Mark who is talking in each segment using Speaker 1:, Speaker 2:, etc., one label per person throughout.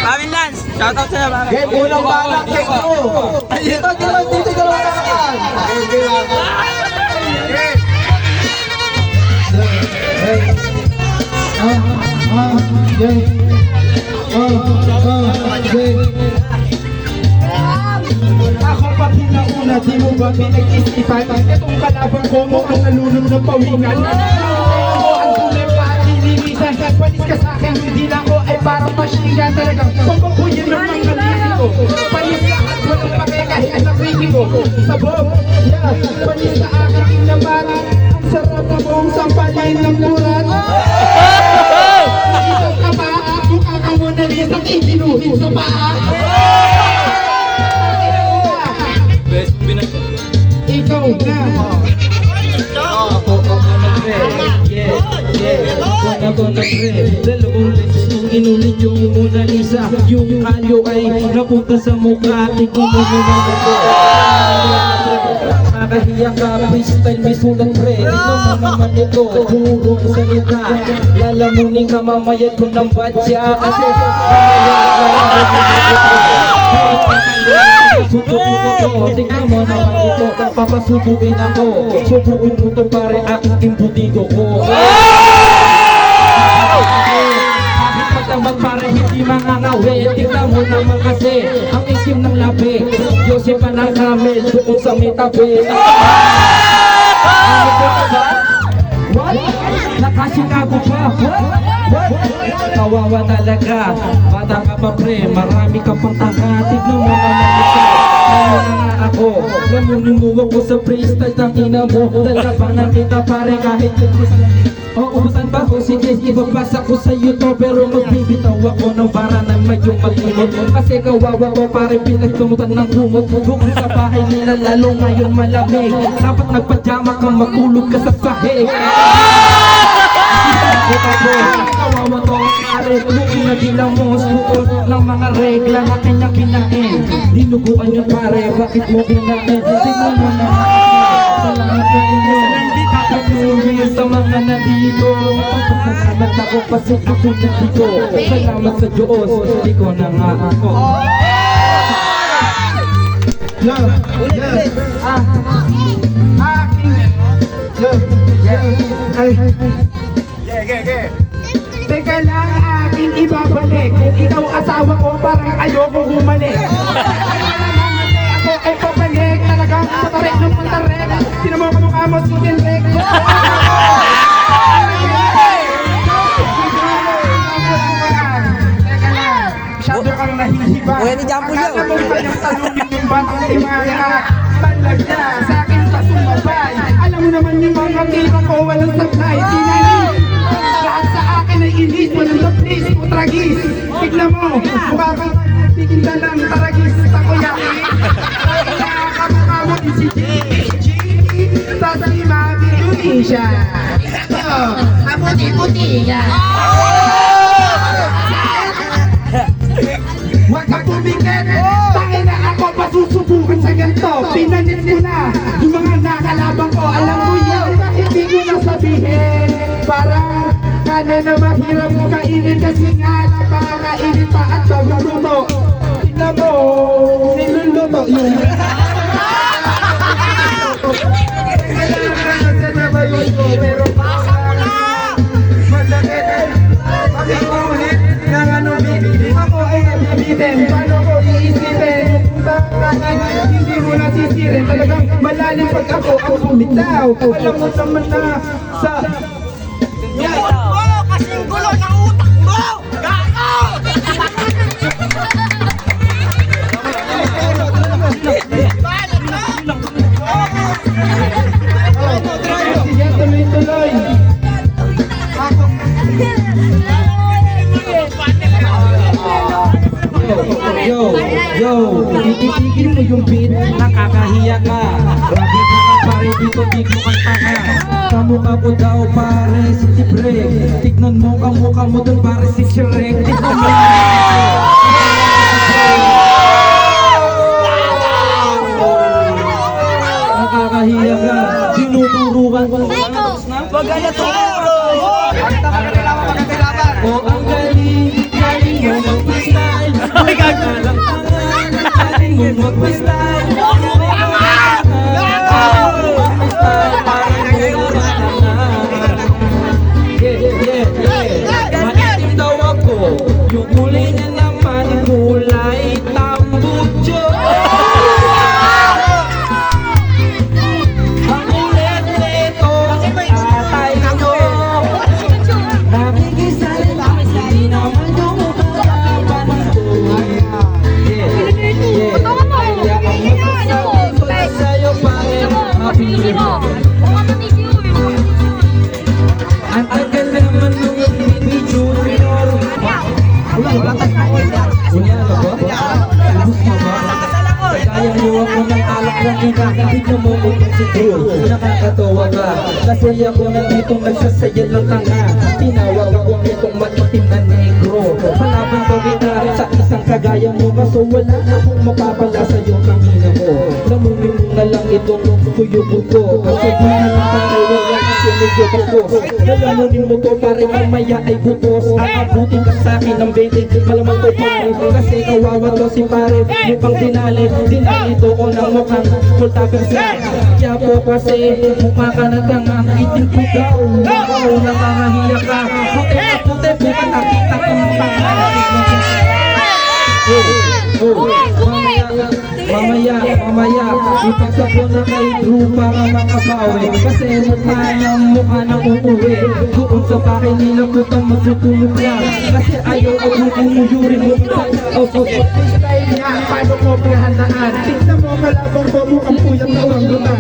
Speaker 1: Pamin Lance, shoutout sa'yo, Pamin.
Speaker 2: Game, unang balang kay Bro. Dito, dalawa na kapan.
Speaker 3: Ako pa pinauna, di mo ba pinag-isipan? Itong kalaban ko mo ang nalulong ng pawingan. Ang tunay pa at nililisan. Palis ka sa akin, hindi na ako ay parang machine talagang pagpapuyin ng mga lili ko. Palis ka at walang pake kahit ang nakriki ko. Sabog, yeah, palis ka akin inaman. Ang sarap na buong sampalin ng murat. Isang ka pa, mukha ka mo na rin ang ibinuhin sa paa. Ikaw na.
Speaker 4: Ako na pre, dalawang beses nung inulit yung Mona Lisa. Yung kalyo ay napunta sa mukha, tingin mo naman ako. Nakakahiya ka, freestyle may sulat pre. Tignan mo naman ito, purong salita. Lalamunin ka mamaya ko ng batya. Kasi susubuin ako, tignan mo naman ito. Papasubuin ako, subuin mo to pare aking imbutido ko. Pagtambag para hindi mangangawi. Tignan mo naman kasi ang isim ng labi. Yosepa ng kamel doon sa may tabi. What? Nakasinago pa? What? Kawawa talaga. Bata ka pa pre, marami ka pang tanga. Tignan mo naman ito. Ngayon na nga ako, lamunin mo ako sa freestyle. Tangina mo, dala pa na kita pare kahit ubusan ba ko? Sige, ibabasa ko sa YouTube. Pero magbibitaw ako ng para na medyo malimot. Kasi kawawa ko pare pinagtumutan ng kumot. Bukod sa bahay nila lalo ngayon malamig. Dapat nagpajama kang matulog ka sa sahig. Kawawa to pare, looking na bilang mo suot ng mga regla na kanyang kinain. Dinuguan yung pare, bakit mo kinain? Tingnan mo na salamat sa inyo. Sa mga nandito, salamat ako kasi ako nandito. Salamat sa Diyos, hindi ko na nga ako.
Speaker 3: Teka lang, aking ibabalik. Kung ikaw asawa ko, parang ayoko bumalik. Ako ay pabalik. Talagang patarek ng patarek. Sino mo kamukha mo si Kenrek? Masyado kang nahihiba. Akala mo ba yung talunin yung batang imaya? Balag na, sa akin pa sumabay. Alam mo naman yung mga tito ko, walang sablay. Tinanin, lahat sa akin ay inis. Walang taplis, putragis. Tignan mo, mukha kang tikinda ng taragis sa kuyaki. Kaya kamukha mo din si G. Tas si Mami Tunisia. Kamuti-puti yan. Huwag ka pumikit! Tangin na ako pasusubukan sa ganito. Pinanit ko na yung mga nakalabang ko. Alam mo yan, hindi ko na sabihin. Parang kanya na mahirap mo kainin kasi nga napakainin pa at bagong luto. Tignan mo, niluluto yun. Pero masakit. Kami ulit ng ano, ako ay nabibitin. Paano ko iisipin? Bakit hindi mo nasisirin? Talagang malalim pag ako ang bumitaw. Alam mo naman na sa...
Speaker 1: Kasing gulo ng utak mo! Gago!
Speaker 3: Sige, tuloy-tuloy.
Speaker 4: Yo, itigil mo yung beat, nakakahiya ka. Grabe ka ka pare, dito di mo kanta ka. Kamukha ko daw pare si Tibre. Tignan mo kamukha mo dun pare si Shrek. Tignan mo nakakahiya ka. Tinuturuan ko.
Speaker 1: Wag na to!
Speaker 4: O ang galing, galing mo mo mag-freestyle. Maitim daw ako, yung kulay niya naman kulay tambucho. Ang ulit nito, atay ko. Nakikisali, hindi naman yung kalaban ko. Kaya ang magsasabi ko na sa'yo pare, mapili mo. Ang tagal naman nung baby junior. Wala ka ba? Ubus mo ba? Kaya niyo ako ng alak na kinakabit na mo upang si Drew. Nakakatawa ka, kasi ako nandito nagsasaya lang ka nga. Tinawag ako nitong matitim na negro. Palaban ko kita sa isang kagaya mo, kaso wala akong mapapala sa'yo kanina mo. Lamunin mo na lang itong tuyubog ko, kasi di na lang pare wala na sinugod ako. Lamunin mo to pare mamaya ay butos. Aabutin ka sa'kin ng 20, malamang ko pare. Kasi kawawa to si pare, mukhang dinali doon ang mukhang kultagang sa. Kaya po kasi mukha ka na tangang itim ko daw. Wow, nakakahiya ka. Puti na puti, buka nakita ko ng tangang. Mamaya, ipasa ko na kay Drew para makabawi. Kasi mukha niyang mukha na uuwi. Doon sa bahay nila putang magtutulog lang. Kasi ayaw ako umuyurin mo.
Speaker 3: Style niya, paano mo pinahandaan? Tignan mo kalabang ko mukhang puyat na urambutan.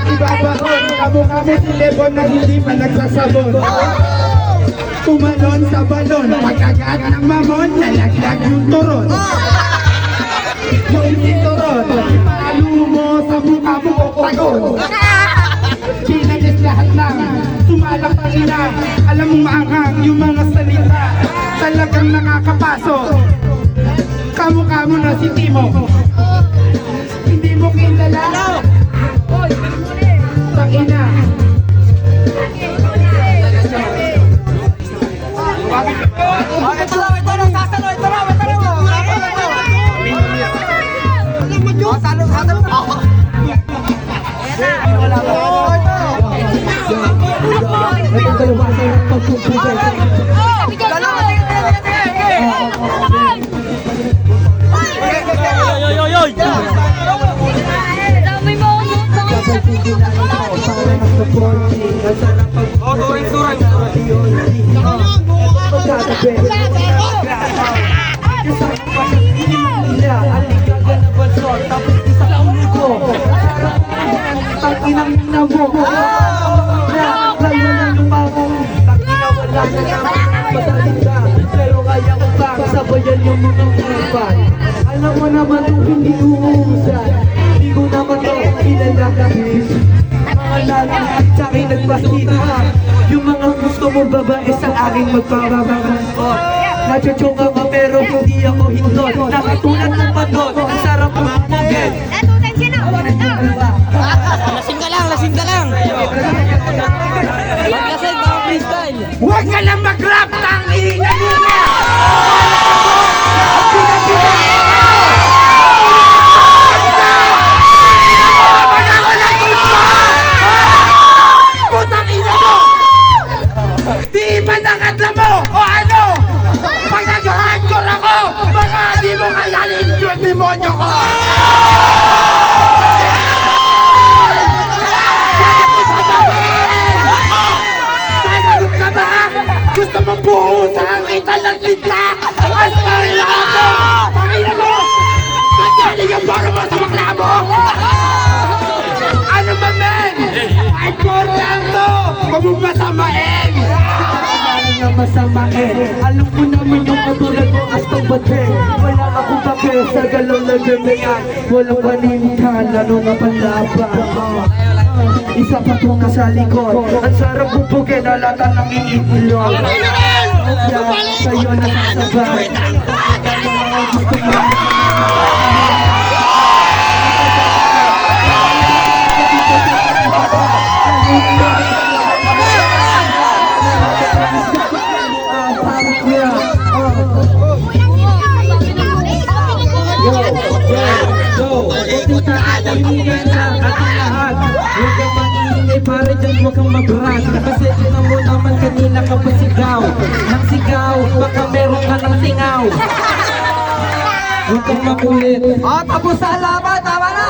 Speaker 3: Ibabahon, kamukha mo si Lebon na hindi pa nagsasabon. Tumalon sa balon, pagkagat ng mamon, nalaglag yung turon. Yung sinturon, palo mo sa mukha mo oktagon. Pinalis lahat lang, sumalak ang ina. Alam mong maanghang yung mga salita, talagang nakakapasok. Kamukha mo na si Timo, hindi mo kilala. Tangina.
Speaker 4: Pero kaya ko pa sabayan yung mga upan. Alam mo naman kung hindi uusan, hindi ko naman ito pinagkakabis. Mga lalaki sa akin nagpastita, yung mga gusto mo babae sa aking magpapabangkot. Nachochong ako pero hindi ako hindot. Nakatulad ng pandot, ang sarap mo mugin.
Speaker 1: Lasing ka lang. Maglasay ka freestyle.
Speaker 3: Huwag ka lang mag-rap, tangina mo na! Putang ina mo! Di ba nakatla mo? O ano? Pag nag-hardcore ako, baka di mo kayanin yung demonyo ko! Gusto mong buhusan kita ng titla? Asahin ako! Pakina mo! Pagkaling ang baro mo sa bakla mo! Ano ba men? Hardcore lang to! Huwag mong masamain!
Speaker 4: Ano nga masamain? Alam ko naman yung katulad mo astong bate. Wala akong pake sa galaw na ganyan. Walang paninitan, ano nga panlaban. Isa pa po nga sa likod. Ang sarap bubugin, alata ng iitlog. Kaya sa'yo nasasabay. Gusto mo mag-run. Kasi tignan mo naman kanina ka pa sigaw. Nang sigaw, baka meron ka ng tingaw. Huwag kang makulit.
Speaker 2: Tapos sa laban, tama na!